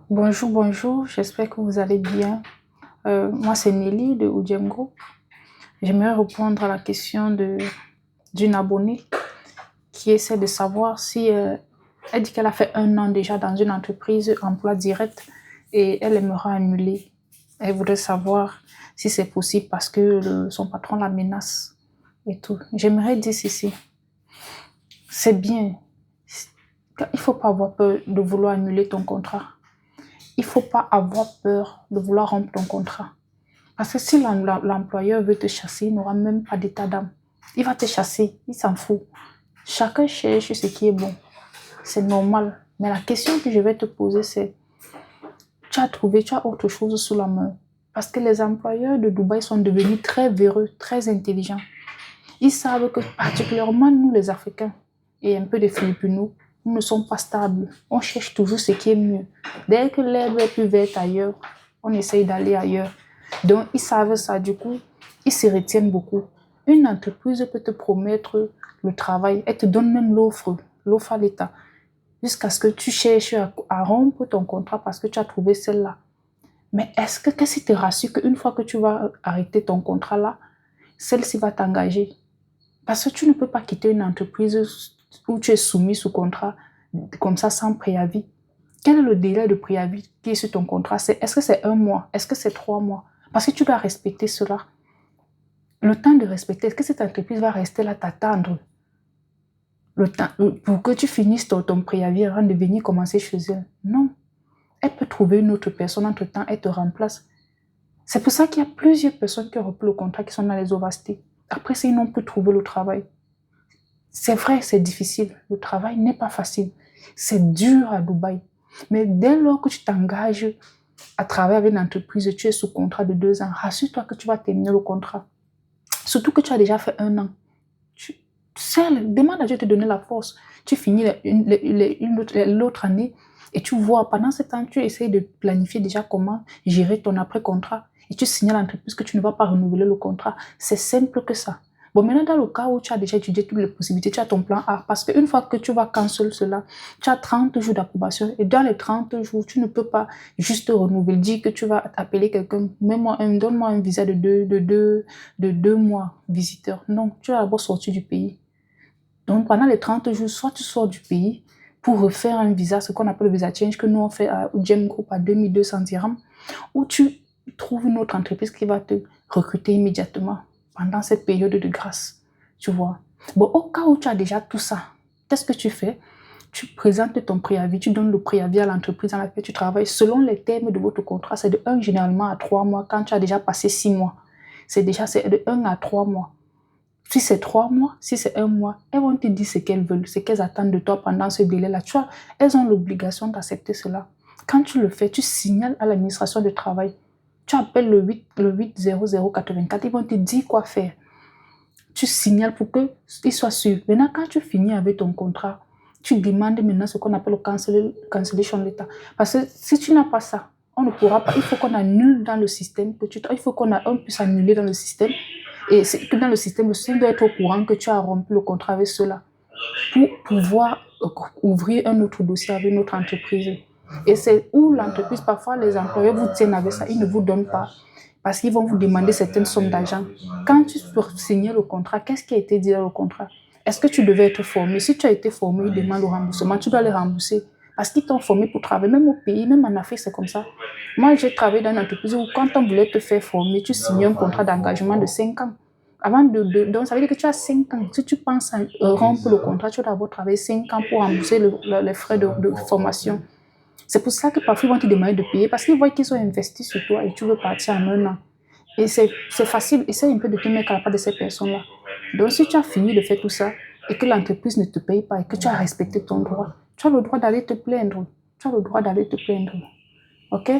Bonjour, bonjour, j'espère que vous allez bien. Moi, c'est Nelly de Udjem Group. J'aimerais répondre à la question d'une abonnée qui essaie de savoir si elle dit qu'elle a fait 1 an déjà dans une entreprise emploi direct et elle aimerait annuler. Elle voudrait savoir si c'est possible parce que son patron la menace et tout. J'aimerais dire ceci. C'est bien. Il ne faut pas avoir peur de vouloir annuler ton contrat. Il ne faut pas avoir peur de vouloir rompre ton contrat. Parce que si l'employeur veut te chasser, il n'aura même pas d'état d'âme. Il va te chasser, il s'en fout. Chacun cherche ce qui est bon. C'est normal. Mais la question que je vais te poser, c'est tu as autre chose sous la main. Parce que les employeurs de Dubaï sont devenus très véreux, très intelligents. Ils savent que particulièrement nous les Africains et un peu des Philippines, nous ne sommes pas stables. On cherche toujours ce qui est mieux. Dès que l'herbe est plus verte ailleurs, on essaye d'aller ailleurs. Donc, ils savent ça. Du coup, ils se retiennent beaucoup. Une entreprise peut te promettre le travail. Elle te donne même l'offre à l'État, jusqu'à ce que tu cherches à rompre ton contrat parce que tu as trouvé celle-là. Mais qu'est-ce qui te rassure qu'une fois que tu vas arrêter ton contrat là, celle-ci va t'engager? Parce que tu ne peux pas quitter une entreprise où tu es soumis sous contrat comme ça sans préavis. Quel est le délai de préavis qui est sur ton contrat? Est-ce que c'est 1 mois? Est-ce que c'est 3 mois? Parce que tu dois respecter cela. Le temps de respecter, est-ce que cette entreprise va rester là t'attendre le temps pour que tu finisses ton préavis avant de venir commencer chez elle? Non. Elle peut trouver une autre personne entre-temps, elle te remplace. C'est pour ça qu'il y a plusieurs personnes qui ont repris le contrat qui sont dans les overstay. Après ça, ils n'ont plus trouvé le travail. C'est vrai, c'est difficile. Le travail n'est pas facile. C'est dur à Dubaï. Mais dès lors que tu t'engages à travailler avec une entreprise, tu es sous contrat de 2 ans, rassure-toi que tu vas terminer le contrat. Surtout que tu as déjà fait 1 an. Seul, demande à Dieu de te donner la force. Tu finis l'autre année et tu vois, pendant ce temps, tu essaies de planifier déjà comment gérer ton après-contrat. Et tu signales à l'entreprise que tu ne vas pas renouveler le contrat. C'est simple que ça. Bon, maintenant, dans le cas où tu as déjà étudié toutes les possibilités, tu as ton plan A. Parce qu'une fois que tu vas cancel cela, tu as 30 jours d'approbation. Et dans les 30 jours, tu ne peux pas juste renouveler. Dire que tu vas appeler quelqu'un, donne-moi un visa de 2 mois visiteur. Non, tu vas d'abord sortir du pays. Donc, pendant les 30 jours, soit tu sors du pays pour refaire un visa, ce qu'on appelle le visa change, que nous on fait à Udjem Group à 2200 dirhams, ou tu trouves une autre entreprise qui va te recruter immédiatement pendant cette période de grâce, tu vois. Bon, au cas où tu as déjà tout ça, qu'est-ce que tu fais? Tu présentes ton préavis, tu donnes le préavis à l'entreprise dans laquelle tu travailles. Selon les termes de votre contrat, c'est de 1 généralement à 3 mois quand tu as déjà passé 6 mois. C'est de 1 à 3 mois. Si c'est 3 mois, si c'est 1 mois, elles vont te dire ce qu'elles veulent, ce qu'elles attendent de toi pendant ce délai-là. Tu vois, elles ont l'obligation d'accepter cela. Quand tu le fais, tu signales à l'administration du travail. Tu appelles le 80084, ils vont te dire quoi faire. Tu signales pour qu'ils soient sûrs. Maintenant, quand tu finis avec ton contrat, tu demandes maintenant ce qu'on appelle le cancellation letter. Parce que si tu n'as pas ça, on ne pourra pas. Il faut qu'on annule dans le système. Il faut qu'on puisse annuler dans le système. Et que dans le système doit être au courant que tu as rompu le contrat avec cela pour pouvoir ouvrir un autre dossier avec une autre entreprise. Et c'est où l'entreprise, parfois les employeurs vous tiennent avec ça, ils ne vous donnent pas parce qu'ils vont vous demander certaines sommes d'argent. Quand tu signes le contrat, qu'est-ce qui a été dit dans le contrat? Est-ce que tu devais être formé? Si tu as été formé, ils demandent le remboursement, tu dois les rembourser. Parce qu'ils t'ont formé pour travailler, même au pays, même en Afrique, c'est comme ça. Moi, j'ai travaillé dans une entreprise où quand on voulait te faire former, tu signais un contrat d'engagement de 5 ans. Donc, ça veut dire que tu as 5 ans. Si tu penses à rompre le contrat, tu dois d'abord travailler 5 ans pour rembourser les frais de formation. C'est pour ça que parfois ils vont te demander de payer parce qu'ils voient qu'ils ont investi sur toi et tu veux partir en 1 an. Et c'est facile. Essaye un peu de te mettre à la part de ces personnes-là. Donc, si tu as fini de faire tout ça et que l'entreprise ne te paye pas et que tu as respecté ton droit, tu as le droit d'aller te plaindre. Tu as le droit d'aller te plaindre. OK?